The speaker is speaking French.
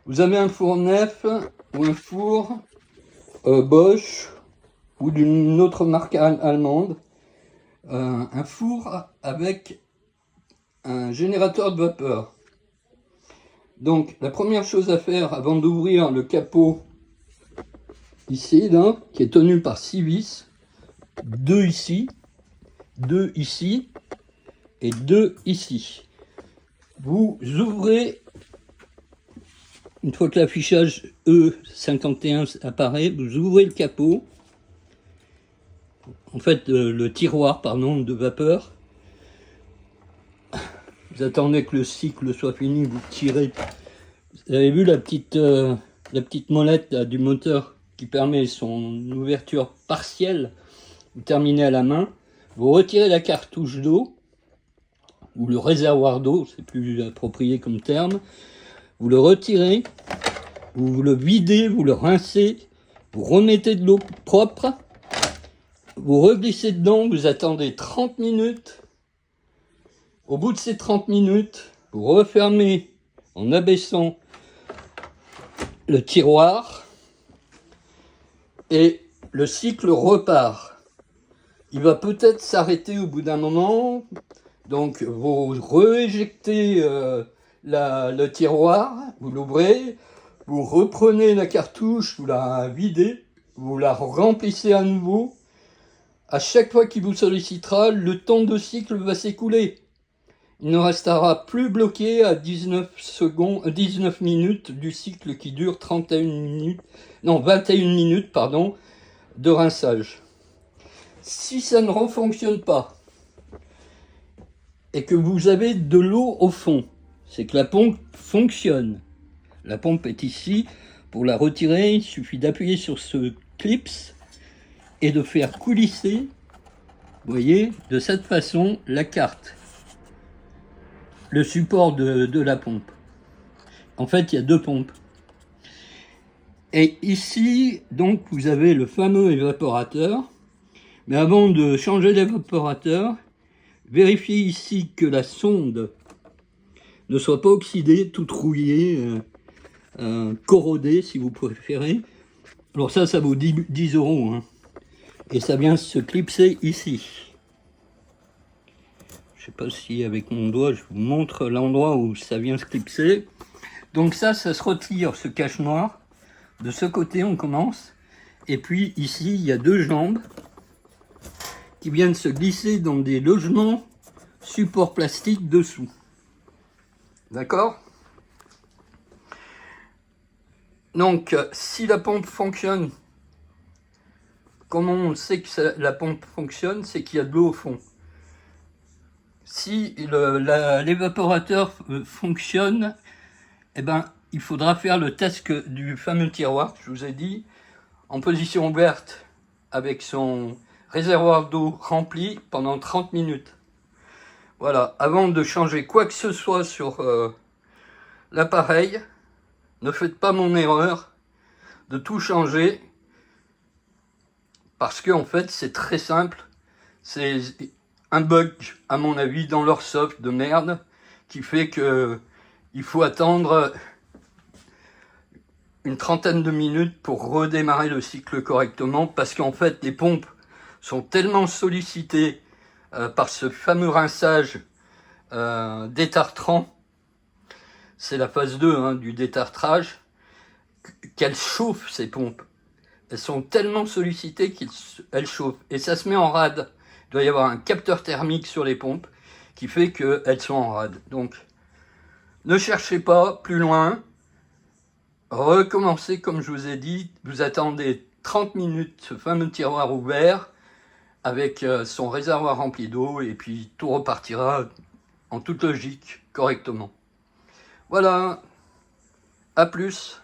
Vous avez un four neuf ou un four Bosch ou d'une autre marque allemande, un four avec un générateur de vapeur. Donc la première chose à faire avant d'ouvrir le capot ici, là, qui est tenu par 6 vis, 2 ici, 2 ici et 2 ici. Vous ouvrez, une fois que l'affichage E51 apparaît, vous ouvrez le capot, en fait le tiroir pardon, de vapeur. Vous attendez que le cycle soit fini, vous tirez. Vous avez vu la petite molette là, du moteur qui permet son ouverture partielle. Vous terminez à la main, vous retirez la cartouche d'eau, ou le réservoir d'eau, c'est plus approprié comme terme. Vous le retirez, vous le videz, vous le rincez, vous remettez de l'eau propre, vous reglissez dedans, vous attendez 30 minutes. Au bout de ces 30 minutes, vous refermez en abaissant le tiroir et le cycle repart. Il va peut-être s'arrêter au bout d'un moment, donc vous rééjectez le tiroir, vous l'ouvrez, vous reprenez la cartouche, vous la videz, vous la remplissez à nouveau. À chaque fois qu'il vous sollicitera, le temps de cycle va s'écouler. Il ne restera plus bloqué à 19 minutes du cycle qui dure 21 minutes pardon, de rinçage. Si ça ne refonctionne pas et que vous avez de l'eau au fond, c'est que la pompe fonctionne. La pompe est ici. Pour la retirer, il suffit d'appuyer sur ce clips et de faire coulisser, vous voyez, de cette façon, la carte, le support de la pompe. En fait, il y a deux pompes. Et ici, donc, vous avez le fameux évaporateur. Mais avant de changer l'évaporateur, vérifiez ici que la sonde ne soit pas oxydée, toute rouillée, corrodée si vous préférez. Alors ça vaut 10 €. Hein. Et ça vient se clipser ici. Je ne sais pas si avec mon doigt, je vous montre l'endroit où ça vient se clipser. Donc ça se retire, ce cache noir. De ce côté, on commence. Et puis ici, il y a deux jambes qui viennent se glisser dans des logements support plastique dessous. D'accord? Donc, si la pompe fonctionne, comment on sait que la pompe fonctionne? C'est qu'il y a de l'eau au fond. Si l'évaporateur fonctionne, eh ben, il faudra faire le test du fameux tiroir que je vous ai dit, en position ouverte, avec son réservoir d'eau rempli pendant 30 minutes. Voilà, avant de changer quoi que ce soit sur l'appareil, ne faites pas mon erreur de tout changer, parce que en fait c'est très simple, c'est un bug à mon avis dans leur soft de merde, qui fait que il faut attendre une trentaine de minutes pour redémarrer le cycle correctement, parce qu'en fait les pompes sont tellement sollicitées par ce fameux rinçage détartrant, c'est la phase 2 hein, du détartrage, qu'elles chauffent ces pompes. Elles sont tellement sollicitées qu'elles chauffent. Et ça se met en rade. Il doit y avoir un capteur thermique sur les pompes qui fait qu'elles sont en rade. Donc, ne cherchez pas plus loin. Recommencez comme je vous ai dit. Vous attendez 30 minutes, ce fameux tiroir ouvert, avec son réservoir rempli d'eau, et puis tout repartira en toute logique, correctement. Voilà, à plus.